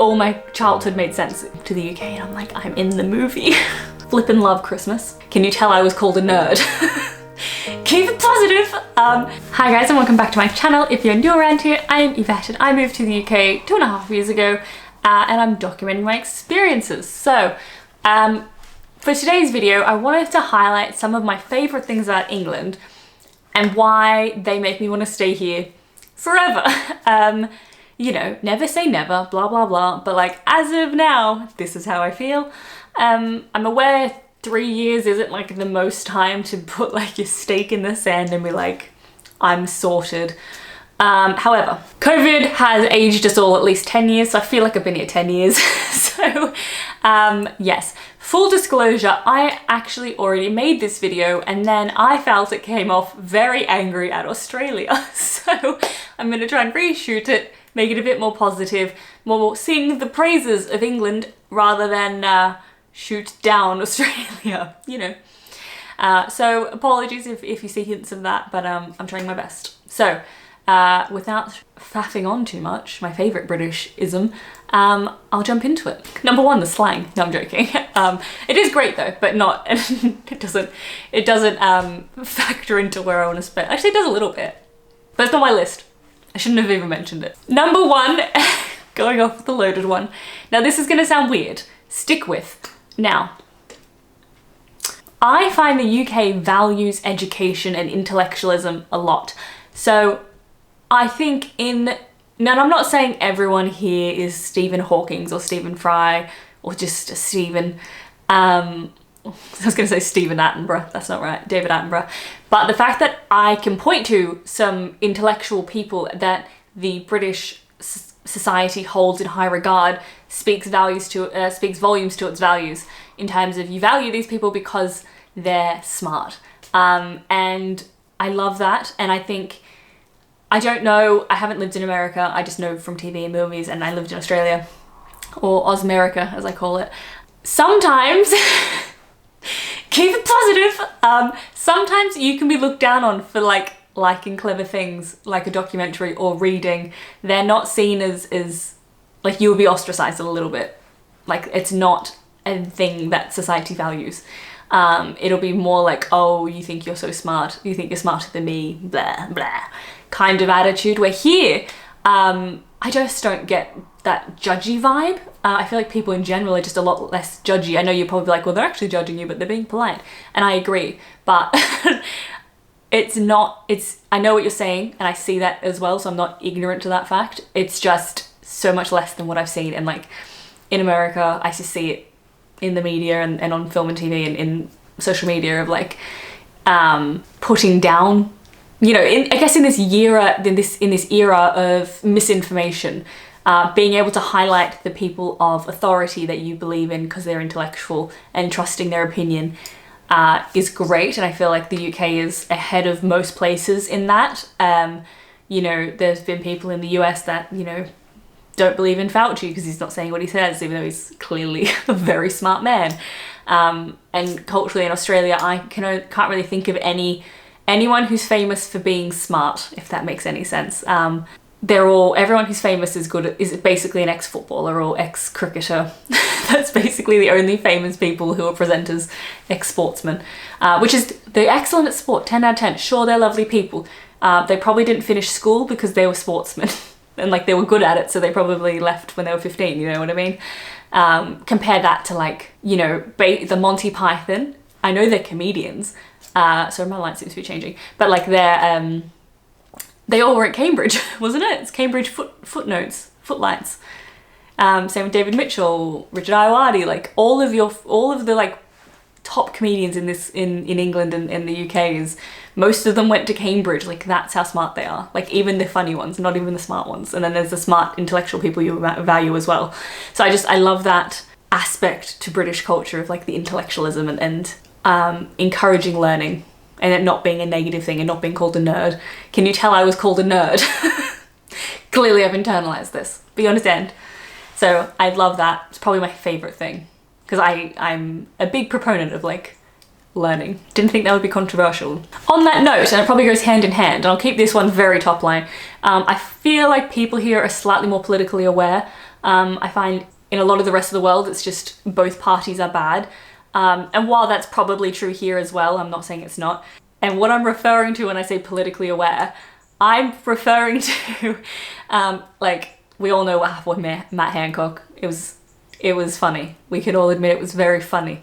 all my childhood made sense to the UK, and I'm like, I'm in the movie. Flippin' love Christmas. Can you tell I was called a nerd? Keep it positive. Hi guys, and welcome back to my channel. If you're new around here, I am Yvette and I moved to the UK 2.5 years ago, and I'm documenting my experiences. So for today's video, I wanted to highlight some of my favorite things about England and why they make me want to stay here forever. You know, never say never, blah, blah, blah. But like, as of now, this is how I feel. I'm aware 3 years isn't like the most time to put like your stake in the sand and be like, I'm sorted. However, COVID has aged us all at least 10 years, so I feel like I've been here 10 years. So yes, full disclosure, I actually already made this video and then I felt it came off very angry at Australia. So I'm gonna try and reshoot it, make it a bit more positive, more sing the praises of England rather than shoot down Australia, you know. So apologies if you see hints of that, but I'm trying my best. So without faffing on too much, my favourite British-ism, I'll jump into it. Number one, the slang. No, I'm joking. It is great though, but not, it doesn't factor into where I want to spend. Actually, it does a little bit, but it's not my list. I shouldn't have even mentioned it. Number one, going off with the loaded one. Now this is gonna sound weird. Stick with. Now, I find the UK values education and intellectualism a lot. So I think now I'm not saying everyone here is Stephen Hawking or Stephen Fry or just Stephen, I was gonna say Stephen Attenborough, that's not right, David Attenborough. But the fact that I can point to some intellectual people that the British society holds in high regard speaks volumes to its values in terms of you value these people because they're smart. And I love that. And I think, I don't know, I haven't lived in America, I just know from TV and movies, and I lived in Australia, or Osmerica as I call it. Sometimes, keep it positive, sometimes you can be looked down on for like liking clever things like a documentary or reading. They're not seen as like, you'll be ostracized a little bit. Like, it's not a thing that society values. It'll be more like, oh, you think you're so smart, you think you're smarter than me, blah, blah, kind of attitude. Where here, I just don't get that judgy vibe. I feel like people in general are just a lot less judgy. I know you're probably like, well, they're actually judging you, but they're being polite. And I agree, but I know what you're saying, and I see that as well, so I'm not ignorant to that fact. It's just so much less than what I've seen. And like, in America, I just see it in the media and on film and TV and in social media of like, putting down, you know, I guess in this era of misinformation, being able to highlight the people of authority that you believe in because they're intellectual and trusting their opinion is great. And I feel like the UK is ahead of most places in that. You know, there's been people in the US that, you know, don't believe in Fauci because he's not saying what he says, even though he's clearly a very smart man. And culturally in Australia, I can't really think of anyone who's famous for being smart, if that makes any sense. Everyone who's famous is basically an ex-footballer or ex-cricketer. That's basically the only famous people who are presenters, ex-sportsmen, which is, they're excellent at sport, 10 out of 10. Sure, they're lovely people. They probably didn't finish school because they were sportsmen and like they were good at it, so they probably left when they were 15, you know what I mean? Compare that to like, you know, the Monty Python. I know they're comedians, so my light seems to be changing, but like they all were at Cambridge, wasn't it? It's Cambridge footlights. Same with David Mitchell, Richard Ayoade, like all of the like top comedians in England and the UK most of them went to Cambridge. Like, that's how smart they are. Like, even the funny ones, not even the smart ones. And then there's the smart intellectual people you value as well. So I love that aspect to British culture of like the intellectualism and encouraging learning and it not being a negative thing and not being called a nerd. Can you tell I was called a nerd? Clearly I've internalized this, but you understand. So I love that. It's probably my favorite thing because I'm a big proponent of like learning. Didn't think that would be controversial. On that note, and it probably goes hand in hand, and I'll keep this one very top line, I feel like people here are slightly more politically aware. I find in a lot of the rest of the world, it's just both parties are bad. And while that's probably true here as well, I'm not saying it's not. And what I'm referring to when I say politically aware, I'm referring to, like, we all know what happened with Matt Hancock. It was funny. We can all admit it was very funny.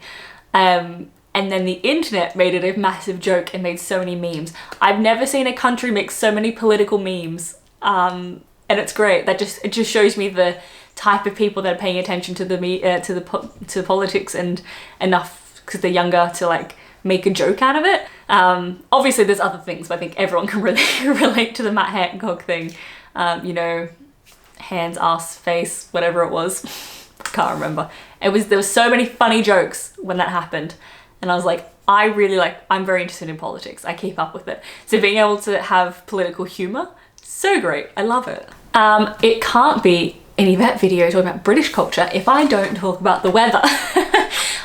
And then the internet made it a massive joke and made so many memes. I've never seen a country make so many political memes. And it's great. It just shows me the type of people that are paying attention to to politics and enough because they're younger to like make a joke out of it. Obviously there's other things, but I think everyone can really relate to the Matt Hancock thing. You know, hands, ass, face, whatever it was. Can't remember. There was so many funny jokes when that happened. And I was like, I'm very interested in politics. I keep up with it. So being able to have political humor, so great. I love it. It can't be an Yvette video talking about British culture if I don't talk about the weather.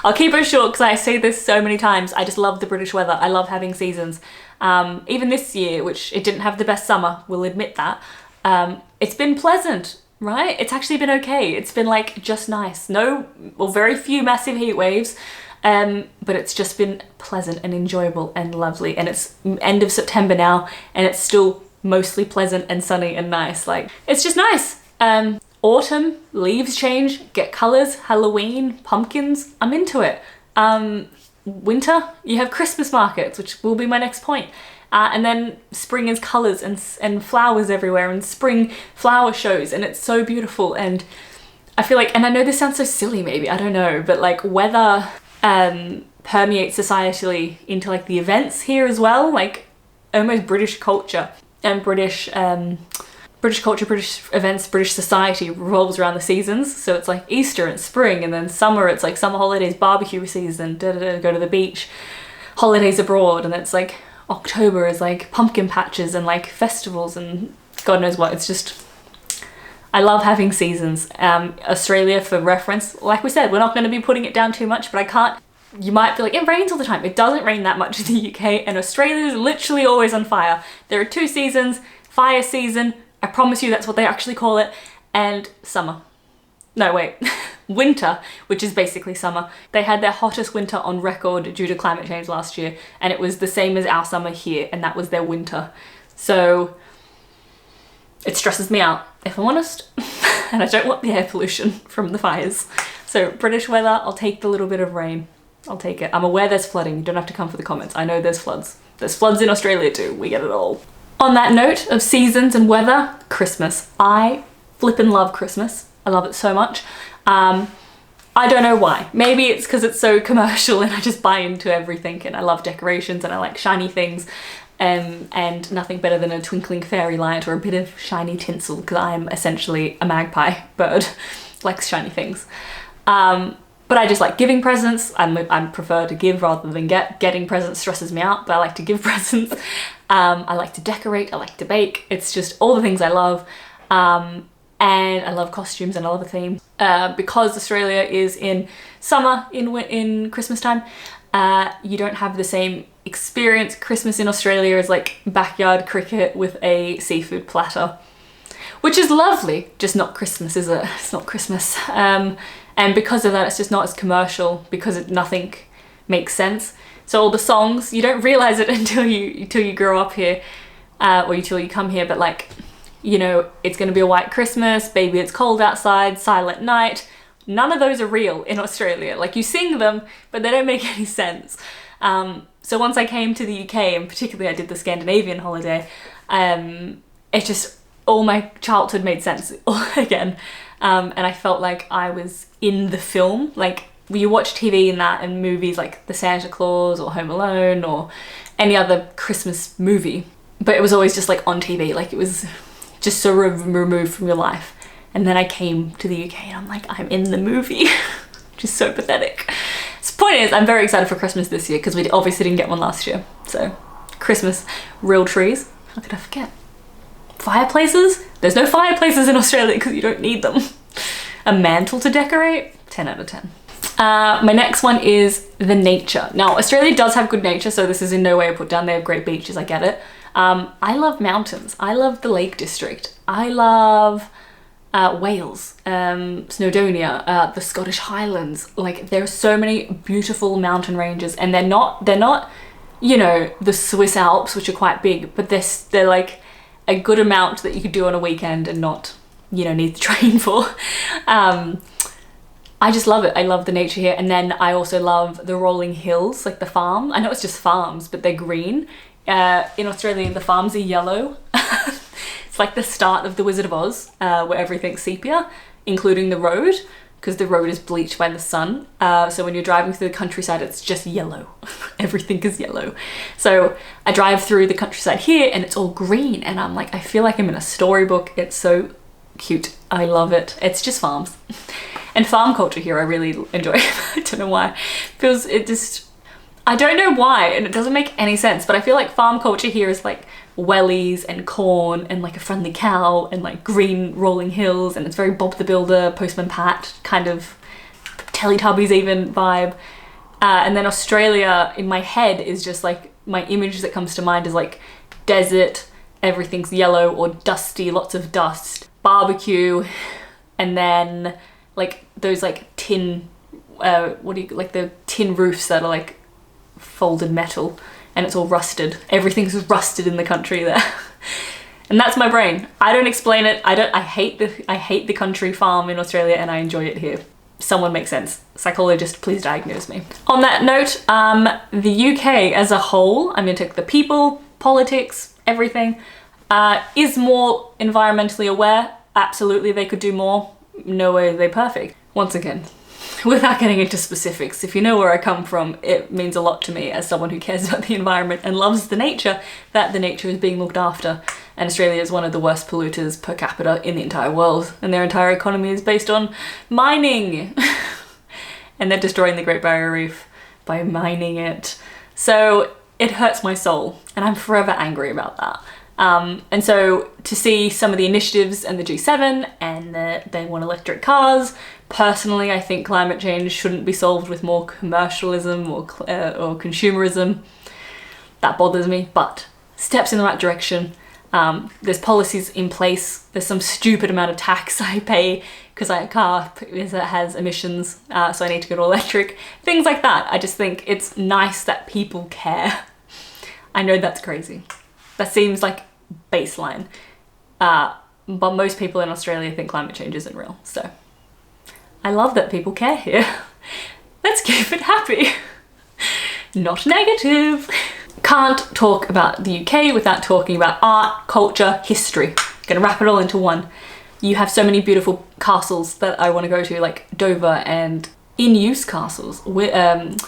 I'll keep it short because I say this so many times. I just love the British weather. I love having seasons. Even this year, which it didn't have the best summer, we'll admit that. It's been pleasant, right? It's actually been okay. It's been like just nice. Very few massive heat waves. But it's just been pleasant and enjoyable and lovely. And it's end of September now and it's still mostly pleasant and sunny and nice. Like, it's just nice. Autumn, leaves change, get colours, Halloween, pumpkins, I'm into it. Winter, you have Christmas markets, which will be my next point. And then spring is colours and flowers everywhere and spring flower shows and it's so beautiful. And I feel like, and I know this sounds so silly maybe, I don't know, but like weather permeates societally into like the events here as well, like almost British culture and British culture, British events, British society revolves around the seasons. So it's like Easter and spring, and then summer, it's like summer holidays, barbecue season, go to the beach, holidays abroad, and it's like October is like pumpkin patches and like festivals and God knows what. It's just, I love having seasons. Australia, for reference, like we said, we're not going to be putting it down too much, but I can't, you might feel like it rains all the time. It doesn't rain that much in the UK, and Australia is literally always on fire. There are 2 seasons, fire season, I promise you that's what they actually call it, and summer. No, wait, winter, which is basically summer. They had their hottest winter on record due to climate change last year, and it was the same as our summer here, and that was their winter. So it stresses me out, if I'm honest, and I don't want the air pollution from the fires. So British weather, I'll take the little bit of rain. I'll take it. I'm aware there's flooding. You don't have to come for the comments. I know there's floods. There's floods in Australia too. We get it all. On that note of seasons and weather, Christmas. I flippin' love Christmas. I love it so much. I don't know why. Maybe it's because it's so commercial and I just buy into everything, and I love decorations and I like shiny things, and nothing better than a twinkling fairy light or a bit of shiny tinsel, because I'm essentially a magpie bird, likes shiny things. But I just like giving presents. I prefer to give rather than get. Getting presents stresses me out, but I like to give presents. I like to decorate, I like to bake. It's just all the things I love. And I love costumes and I love a theme. Because Australia is in summer in Christmas time, you don't have the same experience. Christmas in Australia is like backyard cricket with a seafood platter, which is lovely, just not Christmas, is it? It's not Christmas. And because of that, it's just not as commercial, because nothing makes sense. So all the songs, you don't realize it until you grow up here, or until you come here, but like, you know, it's gonna be a white Christmas, baby it's cold outside, silent night. None of those are real in Australia. Like, you sing them, but they don't make any sense. So once I came to the UK, and particularly I did the Scandinavian holiday, it just, all my childhood made sense again. And I felt like I was in the film. Like, you watch TV and that, and movies like The Santa Claus or Home Alone or any other Christmas movie, but it was always just like on TV, like it was just so removed from your life. And then I came to the UK and I'm like, I'm in the movie, which is so pathetic. So the point is, I'm very excited for Christmas this year, because we obviously didn't get one last year. So Christmas, real trees, how could I forget? Fireplaces? There's no fireplaces in Australia because you don't need them. A mantle to decorate? 10 out of 10. My next one is the nature. Now, Australia does have good nature, so this is in no way a put down. They have great beaches, I get it. I love mountains. I love the Lake District. I love Wales, Snowdonia, the Scottish Highlands. Like, there are so many beautiful mountain ranges, and they're not, you know, the Swiss Alps, which are quite big, but they're like a good amount that you could do on a weekend and not, you know, need to train for. I just love it. I love the nature here. And then I also love the rolling hills, like the farm. I know it's just farms, but they're green. In Australia, the farms are yellow. It's like the start of The Wizard of Oz, where everything's sepia, including the road, because the road is bleached by the sun. So when you're driving through the countryside, it's just yellow. Everything is yellow. So I drive through the countryside here and it's all green. And I'm like, I feel like I'm in a storybook. It's so cute. I love it. It's just farms. And farm culture here I really enjoy. I don't know why. I don't know why, and it doesn't make any sense, but I feel like farm culture here is like wellies and corn and like a friendly cow and like green rolling hills, and it's very Bob the Builder, Postman Pat kind of Teletubbies even vibe. And then Australia in my head is just like, my image that comes to mind is like desert, everything's yellow or dusty, lots of dust, barbecue, and then like those like tin, like the tin roofs that are like folded metal, and it's all rusted. Everything's rusted in the country there. And that's my brain. I don't explain it. I hate the country farm in Australia, and I enjoy it here. Someone make sense. Psychologist, please diagnose me. On that note, the UK as a whole, I'm gonna take the people, politics, everything, is more environmentally aware. Absolutely, they could do more. No way are they perfect. Once again, without getting into specifics, if you know where I come from, it means a lot to me as someone who cares about the environment and loves the nature, that the nature is being looked after. And Australia is one of the worst polluters per capita in the entire world, and their entire economy is based on mining. And they're destroying the Great Barrier Reef by mining it. So it hurts my soul, and I'm forever angry about that. And so to see some of the initiatives and the G7 and they want electric cars, personally I think climate change shouldn't be solved with more commercialism or consumerism. That bothers me, but steps in the right direction. There's policies in place. There's some stupid amount of tax I pay because I have a car that has emissions, so I need to go to electric. Things like that. I just think it's nice that people care. I know that's crazy. That seems like baseline. But most people in Australia think climate change isn't real. So I love that people care here. Let's keep it happy. Not negative. Can't talk about the UK without talking about art, culture, history. Gonna wrap it all into one. You have so many beautiful castles that I want to go to, like Dover and in-use castles. The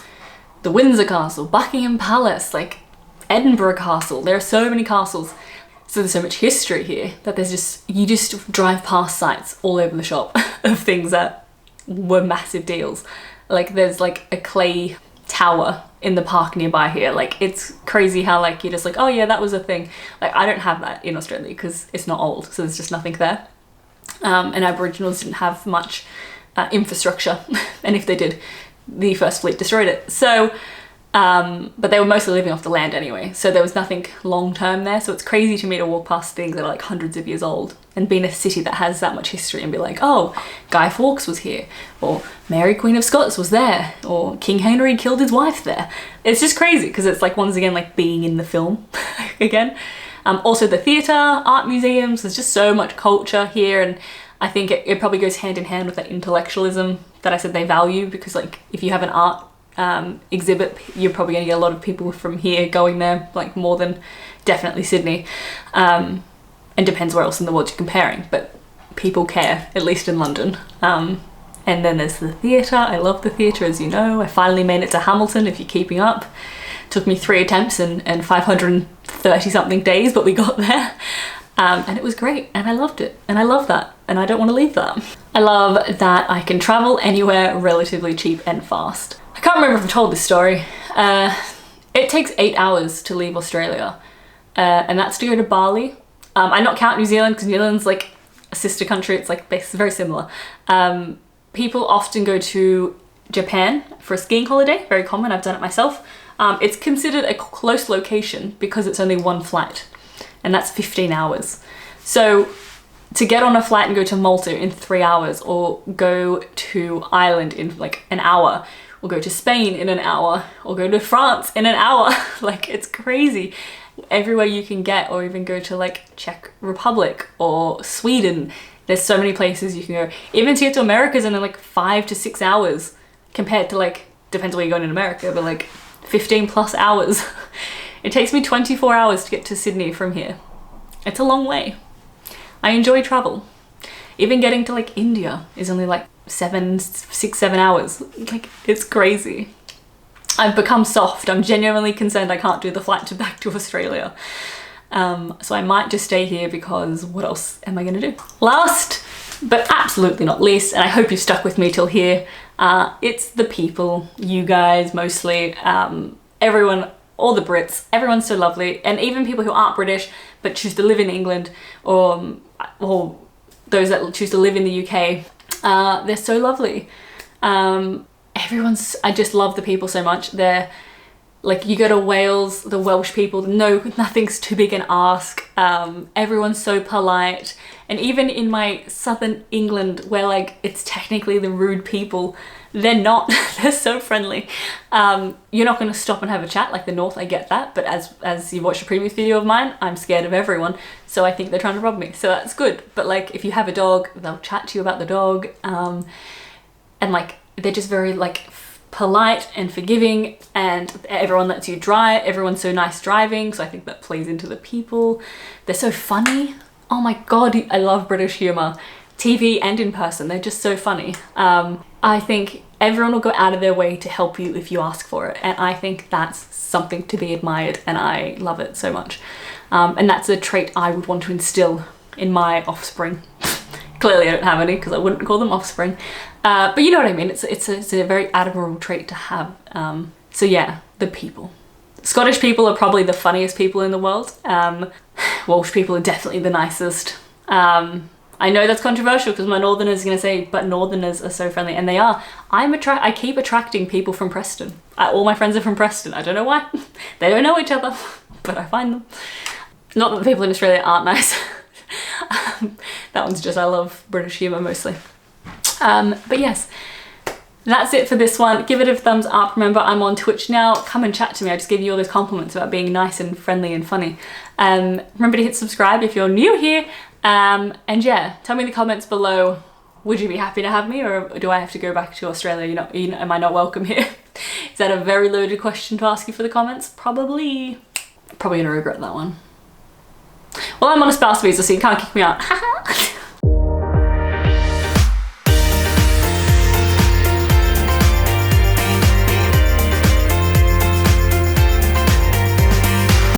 Windsor Castle, Buckingham Palace, like Edinburgh Castle. There are so many castles. So there's so much history here that you just drive past sites all over the shop of things that were massive deals. Like there's like a clay tower in the park nearby here. Like it's crazy how like you're just like, oh yeah, that was a thing. Like I don't have that in Australia because it's not old, so there's just nothing there. And Aboriginals didn't have much infrastructure, and if they did, the First Fleet destroyed it. So but they were mostly living off the land anyway, so there was nothing long-term there. So it's crazy to me to walk past things that are like hundreds of years old and be in a city that has that much history and be like, oh, Guy Fawkes was here, or Mary Queen of Scots was there, or King Henry killed his wife there. It's just crazy because it's like, once again, like being in the film again. Also the theatre, art museums, there's just so much culture here, and I think it probably goes hand in hand with that intellectualism that I said they value, because like if you have an art exhibit, you're probably going to get a lot of people from here going there, like more than definitely Sydney, and depends where else in the world you're comparing, but people care, at least in London. And then there's the theatre. I love the theatre, as you know. I finally made it to Hamilton, if you're keeping up. Took me 3 attempts and 530 something days, but we got there. And it was great, and I loved it, and I love that, and I don't want to leave that. I love that I can travel anywhere relatively cheap and fast. I can't remember if I've told this story. It takes 8 hours to leave Australia, and that's to go to Bali. I not count New Zealand, because New Zealand's like a sister country. It's like it's very similar. People often go to Japan for a skiing holiday, very common, I've done it myself. It's considered a close location because it's only one flight, and that's 15 hours. So to get on a flight and go to Malta in 3 hours, or go to Ireland in like an hour, or go to Spain in an hour, or go to France in an hour. Like, it's crazy. Everywhere you can get, or even go to like Czech Republic or Sweden. There's so many places you can go. Even to get to America's in like 5 to 6 hours, compared to like, depends where you're going in America, but like 15 plus hours. It takes me 24 hours to get to Sydney from here. It's a long way. I enjoy travel. Even getting to like India is only like 6, 7 hours. Like, it's crazy. I've become soft. I'm genuinely concerned I can't do the flight back to Australia. So I might just stay here, because what else am I gonna do? Last, but absolutely not least, and I hope you've stuck with me till here, it's the people, you guys mostly, everyone, all the Brits, everyone's so lovely, and even people who aren't British but choose to live in England, or those that choose to live in the UK, they're so lovely. I just love the people so much. They're like, you go to Wales, the Welsh people, nothing's too big an ask. Everyone's so polite. And even in my southern England, where like it's technically the rude people, they're not. They're so friendly. You're not going to stop and have a chat like the North. I get that, but as you watched a previous video of mine, I'm scared of everyone, so I think they're trying to rob me. So that's good. But like, if you have a dog, they'll chat to you about the dog, and like, they're just very like polite and forgiving, and everyone lets you drive. Everyone's so nice driving, so I think that plays into the people. They're so funny. Oh my god, I love British humour, TV and in person. They're just so funny. I think everyone will go out of their way to help you if you ask for it, and I think that's something to be admired, and I love it so much. And that's a trait I would want to instill in my offspring. Clearly I don't have any, because I wouldn't call them offspring. But you know what I mean, it's a very admirable trait to have. So yeah, the people. Scottish people are probably the funniest people in the world. Welsh people are definitely the nicest. I know that's controversial, because my northerners are going to say, but northerners are so friendly, and they are. I keep attracting people from Preston. All my friends are from Preston. I don't know why. They don't know each other, but I find them. Not that the people in Australia aren't nice. That one's just, I love British humour mostly. But yes, that's it for this one. Give it a thumbs up. Remember, I'm on Twitch now. Come and chat to me. I just gave you all those compliments about being nice and friendly and funny. Remember to hit subscribe if you're new here. And yeah, tell me in the comments below, would you be happy to have me, or do I have to go back to Australia? Am I not welcome here? Is that a very loaded question to ask you for the comments? Probably gonna regret that one. Well, I'm on a spouse visa, so you can't kick me out.